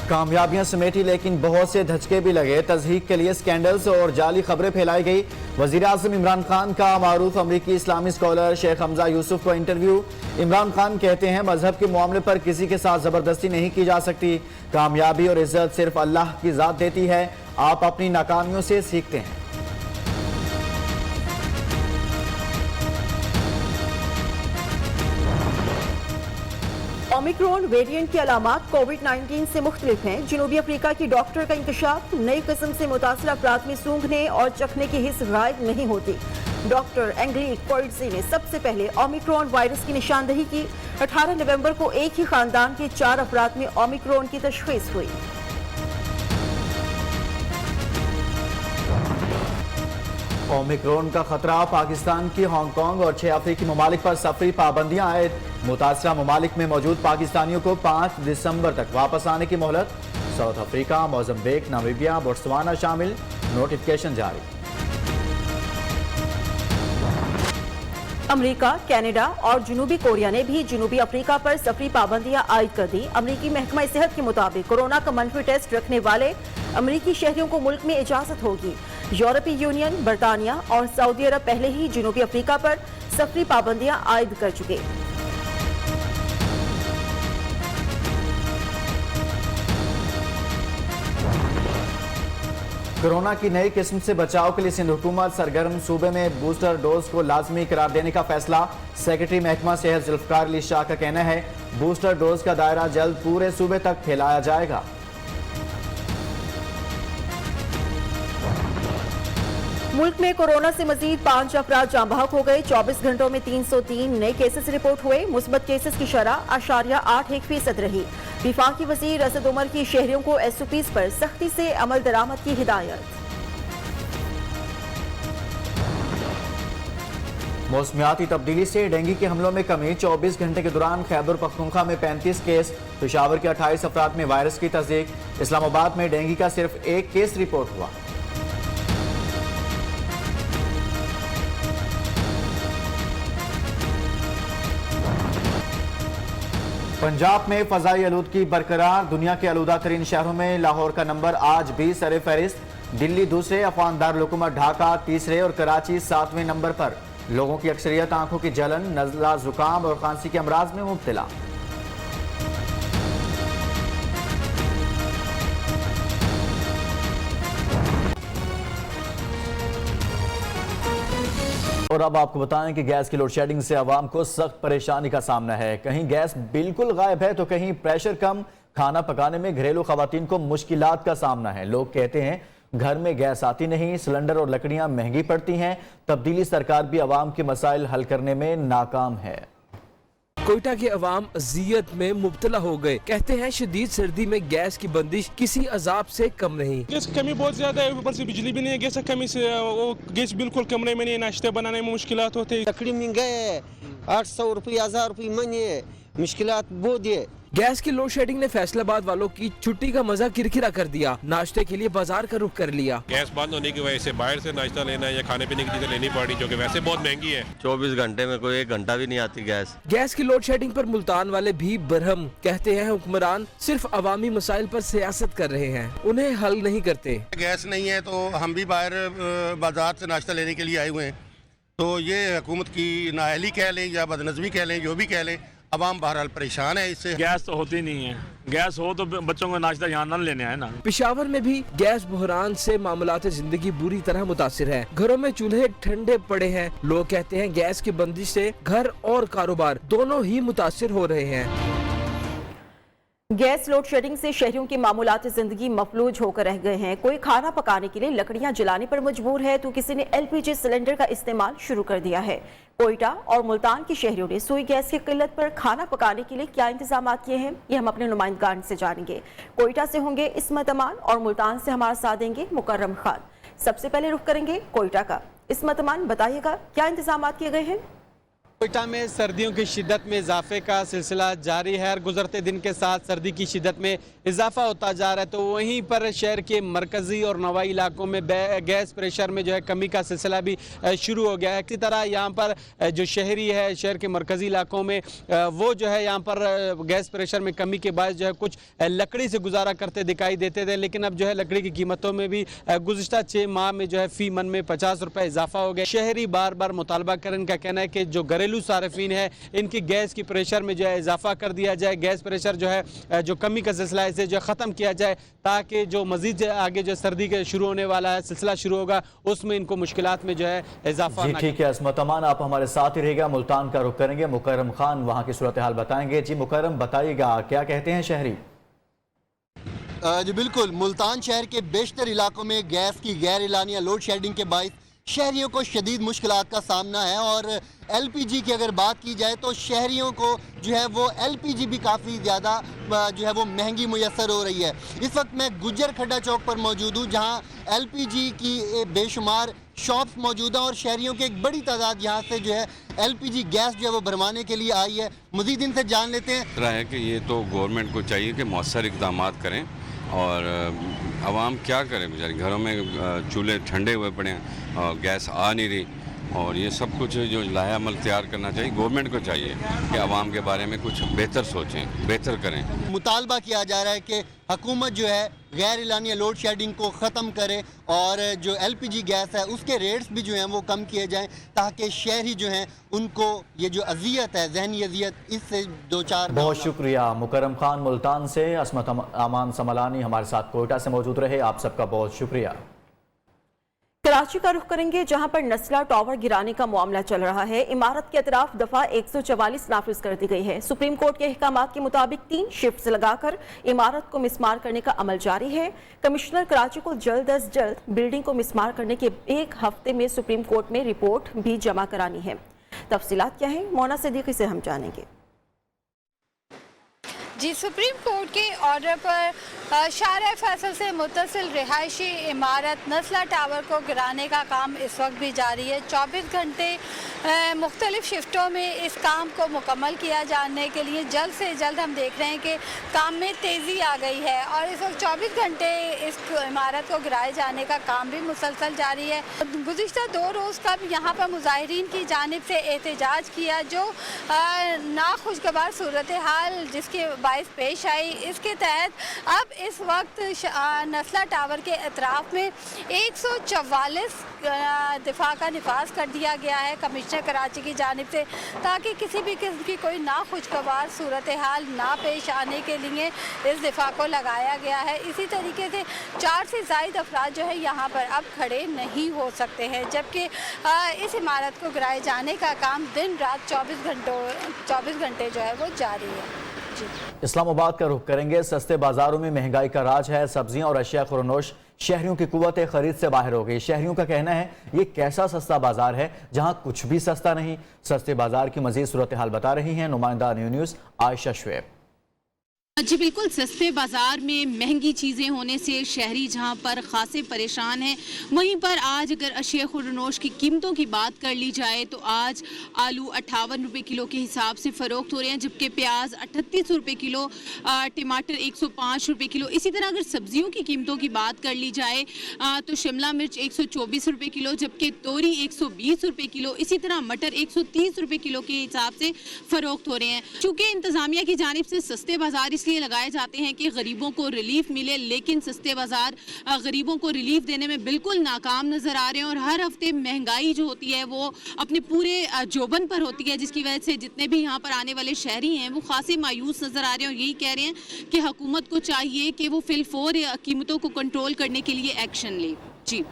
कामयाबियां समेटी लेकिन बहुत से धचके भी लगे। तज़हीक के लिए स्कैंडल्स और जाली खबरें फैलाई गई। वज़ीर-ए-आज़म इमरान खान का मारूफ अमरीकी इस्लामी स्कॉलर शेख हमजा यूसुफ को इंटरव्यू। इमरान खान कहते हैं मजहब के मामले पर किसी के साथ जबरदस्ती नहीं की जा सकती। कामयाबी और इज्जत सिर्फ अल्लाह की ज़ात देती है, आप अपनी नाकामियों से सीखते हैं। ओमिक्रॉन वेरिएंट की अलामात कोविड-19 से मुख्तलिफ हैं। जनूबी अफ्रीका की डॉक्टर का इंकशाफ, नई किस्म से मुतासर अफराद में सूंघने और चखने की हिस्स गायब नहीं होती। डॉक्टर एंग्लिक कोइट्जी ने सबसे पहले ओमिक्रॉन वायरस की निशानदही की। 18 नवंबर को एक ही खानदान के 4 अफराद में ओमिक्रॉन की तशख़ीस हुई। ओमिक्रॉन का खतरा, पाकिस्तान की हांगकांग और 6 अफ्रीकी ममालिक पर सफरी पाबंदियां आयद। मुतासरा ममालिक में मौजूद पाकिस्तानियों को 5 दिसंबर तक वापस आने की मोहलत। South Africa, Mozambique, Namibia, Botswana शामिल। नोटिफिकेशन जारी। अमेरिका, कनाडा और जनूबी कोरिया ने भी जनूबी अफ्रीका पर सफरी पाबंदियां आयद कर दी। अमेरिकी महकमा सेहत के मुताबिक कोरोना का मनफी टेस्ट रखने वाले अमेरिकी शहरियों को मुल्क में इजाजत होगी। यूरोपीय यूनियन, बरतानिया और सऊदी अरब पहले ही जनूबी अफ्रीका पर सफरी पाबंदियां आयद कर चुके। कोरोना की नई किस्म से बचाव के लिए सिंध हुकूमत सरगर्म। सूबे में बूस्टर डोज को लाजमी करार देने का फैसला। सेक्रेटरी महकमा सेहत जुल्फकार अली शाह का कहना है बूस्टर डोज का दायरा जल्द पूरे सूबे तक फैलाया जाएगा। मुल्क में कोरोना से मजीद 5 अफराद जाँ बहक हो गए। 24 घंटों में 303 नए केसेस रिपोर्ट हुए। मुस्बत केसेस की शरह 8.81% रही। विफाकी वज़ीर असद उमर की शहरियों को SOPs पर सख्ती से अमल दरामद की हिदायत। मौसमियाती तब्दीली से डेंगू के हमलों में कमी। 24 घंटे के दौरान खैबर पख्तूनख्वा में 35 केस, पेशावर के 28 अफराद में वायरस की तस्दीक। इस्लामाबाद में डेंगू का सिर्फ 1 केस रिपोर्ट हुआ। पंजाब में फजाई आलूदगी बरकरार। दुनिया के आलूदा तरीन शहरों में लाहौर का नंबर आज भी सरे फहरिस्त। दिल्ली दूसरे, अफगान दारुल ढाका तीसरे और कराची 7वें नंबर पर। लोगों की अक्सरियत आंखों की जलन, नज़ला, जुकाम और खांसी के अमराज में मुब्तला। और अब आपको बताएं कि गैस की लोड शेडिंग से आवाम को सख्त परेशानी का सामना है। कहीं गैस बिल्कुल गायब है तो कहीं प्रेशर कम। खाना पकाने में घरेलू खवातीन को मुश्किलात का सामना है। लोग कहते हैं घर में गैस आती नहीं, सिलेंडर और लकड़ियां महंगी पड़ती हैं। तब्दीली सरकार भी आवाम के मसाइल हल करने में नाकाम है। कोयटा के अवाम अजियत में मुब्तला हो गए। कहते हैं शदीद सर्दी में गैस की बंदिश किसी अजाब से कम नहीं। गैस की कमी बहुत ज्यादा है, ऊपर से बिजली भी नहीं है। गैस की कमी से वो गैस बिल्कुल कमरे में नहीं, नाश्ते बनाने में मुश्किलात होते हैं। लकड़ी महंगा है, 800 रुपये 1000 रुपये महीने है, मुश्किलात बहुत है। गैस की लोड शेडिंग ने फैसलाबाद वालों की छुट्टी का मजा किरकिरा कर दिया। नाश्ते के लिए बाजार का रुख कर लिया। गैस बंद होने की वजह से बाहर से नाश्ता लेना या खाने पीने की चीजें लेनी पड़ी, जो कि वैसे बहुत महंगी है। 24 घंटे में कोई 1 घंटा भी नहीं आती गैस। गैस की लोड शेडिंग पर मुल्तान वाले भी बरहम। कहते हैं हुक्मरान सिर्फ अवामी मसाइल पर सियासत कर रहे हैं, उन्हें हल नहीं करते। गैस नहीं है तो हम भी बाहर बाजार से नाश्ता लेने के लिए आए हुए हैं। तो ये हुकूमत की नाअहली कह लें या बदनज़मी कह लें, जो भी कह लें, अवाम बहरहाल परेशान है इससे। गैस तो होती नहीं है, गैस हो तो बच्चों को नाश्ता यहाँ न लेने आए ना। पेशावर में भी गैस बहरान से मामलात जिंदगी बुरी तरह मुतासिर है। घरों में चूल्हे ठंडे पड़े हैं। लोग कहते हैं गैस की बंदिश से घर और कारोबार दोनों ही मुतासिर हो रहे हैं। गैस लोड शेडिंग से शहरियों की मामूलात जिंदगी मफलूज होकर रह गए हैं। कोई खाना पकाने के लिए लकड़ियां जलाने पर मजबूर है तो किसी ने LPG सिलेंडर का इस्तेमाल शुरू कर दिया है। कोयटा और मुल्तान के शहरियों ने सुई गैस की किल्लत पर खाना पकाने के लिए क्या इंतजाम किए हैं, ये हम अपने नुमाइंदगान से जानेंगे। कोयटा से होंगे इस्मत अमान और मुल्तान से हमारा साथ देंगे मुकर्रम खान। सबसे पहले रुख करेंगे कोयटा का। इस्मत अमान, बताइएगा क्या इंतजाम किए गए हैं? कोयटा में सर्दियों की शिद्दत में इजाफे का सिलसिला जारी है और गुजरते दिन के साथ सर्दी की शिद्दत में इजाफा होता जा रहा है। तो वहीं पर शहर के मरकज़ी और नवाई इलाकों में गैस प्रेशर में जो है कमी का सिलसिला भी शुरू हो गया है। इसी तरह यहाँ पर जो शहरी है शहर के मरकज़ी इलाकों में वो जो है यहाँ पर गैस प्रेशर में कमी के बाद जो है कुछ लकड़ी से गुजारा करते दिखाई देते थे, लेकिन अब जो है लकड़ी की कीमतों में भी गुज़िश्ता 6 माह में जो है फ़ी मन में 50 रुपये इजाफा हो गया। शहरी बार बार मुतालबा करें, इनका कहना है कि जो घरेलू सार्फिन है इनकी गैस की प्रेशर में जो है इजाफा कर दिया जाए, गैस प्रेशर जो है जो कमी का सिलसिला है इसे जो ख़त्म किया जाए, ताकि जो मजीद आगे जो सर्दी के शुरू होने वाला है सिलसिला शुरू होगा उसमें इनको मुश्किलात में जो है इजाफा। ठीक है अस्मत अमान, आप हमारे साथ ही रहेगा। मुल्तान का रुख करेंगे, मुकर्रम खान वहाँ की सूरत हाल बताएंगे। जी मुकर्रम, बताइएगा क्या कहते हैं शहरी? जी बिल्कुल, मुल्तान शहर के बेशतर इलाकों में गैस की गैर एलानिया लोड शेडिंग के बायस शहरियों को शदीद मुश्किलात का सामना है। और LPG की अगर बात की जाए तो शहरियों को जो है वो LPG भी काफ़ी ज़्यादा जो है वो महंगी मुयसर हो रही है। इस वक्त मैं गुज्जर खड्डा चौक पर मौजूद हूँ, जहाँ LPG की बेशुमार शॉप्स मौजूद हैं और शहरियों की एक बड़ी तादाद यहाँ से जो है LPG गैस जो है वो भरवाने के लिए आई है। मज़ीद इनसे जान लेते हैं। है कि ये तो गवर्नमेंट को चाहिए कि मौसर इक़दाम करें और आवाम क्या करे, बेचारी घरों में चूल्हे ठंडे हुए पड़े हैं और गैस आ नहीं रही, और ये सब कुछ जो लाया अमल तैयार करना चाहिए। गवर्नमेंट को चाहिए कि आवाम के बारे में कुछ बेहतर सोचें, बेहतर करें। मुतालबा किया जा रहा है कि हुकूमत जो है गैर एलानिया लोड शेडिंग को ख़त्म करे और जो LPG गैस है उसके रेट्स भी जो हैं वो कम किए जाएं, ताकि शहरी जो हैं उनको ये जो अजियत है, जहनी अजियत, इससे दो चार। बहुत शुक्रिया मुकर्रम खान मुल्तान से। अस्मत अमान समलानी हमारे साथ कोयटा से मौजूद रहे, आप सबका बहुत शुक्रिया। कराची का रुख करेंगे, जहां पर नस्ला टावर गिराने का मामला चल रहा है। इमारत के अतराफ दफा 144 नाफिज कर दी गई है। सुप्रीम कोर्ट के अहकामात के मुताबिक 3 शिफ्ट्स लगाकर इमारत को मिसमार करने का अमल जारी है। कमिश्नर कराची को जल्द अज जल्द बिल्डिंग को मिसमार करने के 1 हफ्ते में सुप्रीम कोर्ट में रिपोर्ट भी जमा करानी है। तफसीलात क्या है, मोना सिद्दीकी से हम जानेंगे। जी, सुप्रीम कोर्ट के ऑर्डर पर शारह फैसल से मुत्तसिल रिहायशी इमारत नस्ला टावर को गिराने का काम इस वक्त भी जारी है। 24 घंटे मुख्तलिफ शिफ्टों में इस काम को मुकम्मल किया जाने के लिए जल्द से जल्द हम देख रहे हैं कि काम में तेज़ी आ गई है और इस वक्त 24 घंटे इस इमारत को गिराए जाने का काम भी मुसलसल जारी है। गुज़िश्ता 2 रोज़ का यहाँ पर मुजाहिरीन की जानिब से एहतजाज किया, जो नाखुशगवार सूरत हाल जिसके बाइस पेश आई। इसके तहत अब इस वक्त नस्ला टावर के अतराफ में 144 दिफा का निफाज कर दिया गया है कमिश्नर कराची की जानिब से, ताकि किसी भी किस्म की कोई नाखुशगवार सूरत हाल ना पेश आने के लिए इस दिफा को लगाया गया है। इसी तरीके से 4 से ज़ायद अफराद जो है यहाँ पर अब खड़े नहीं हो सकते हैं, जबकि इस इमारत को गिराए जाने का काम दिन रात 24 घंटे जो है वो जारी है। इस्लामाबाद का रुख करेंगे। सस्ते बाजारों में महंगाई का राज है। सब्जियां और अशिया खुरनोश शहरियों की कुव्वत खरीद से बाहर हो गई। शहरियों का कहना है ये कैसा सस्ता बाजार है जहां कुछ भी सस्ता नहीं। सस्ते बाजार की मजीद सूरत हाल बता रही हैं नुमाइंदा न्यूज़ आयशा शुएब। जी बिल्कुल, सस्ते बाज़ार में महंगी चीज़ें होने से शहरी जहां पर खासे परेशान हैं, वहीं पर आज अगर अशिया खुरनोश की कीमतों की बात कर ली जाए तो आज आलू 58 रुपये किलो के हिसाब से फ़रोख्त हो रहे हैं, जबकि प्याज 38 रुपये किलो, टमाटर 105 रुपये किलो। इसी तरह अगर सब्जियों की कीमतों की बात कर ली जाए तो शिमला मिर्च 124 रुपये किलो, जबकि तोरी 120 रुपये किलो, इसी तरह मटर 130 रुपये किलो के हिसाब से फ़रोख्त हो रहे हैं। चूँकि इंतज़ामिया की जानिब से सस्ते बाज़ार इसलिए लगाए जाते हैं कि गरीबों को रिलीफ मिले, लेकिन सस्ते बाजार गरीबों को रिलीफ देने में बिल्कुल नाकाम नजर आ रहे हैं और हर हफ्ते महंगाई जो होती है वो अपने पूरे जोबन पर होती है, जिसकी वजह से जितने भी यहाँ पर आने वाले शहरी हैं वो खासे मायूस नजर आ रहे हैं और यही कह रहे हैं कि हुकूमत को चाहिए कि वो फिलफौर कीमतों को कंट्रोल करने के लिए एक्शन ले। जी।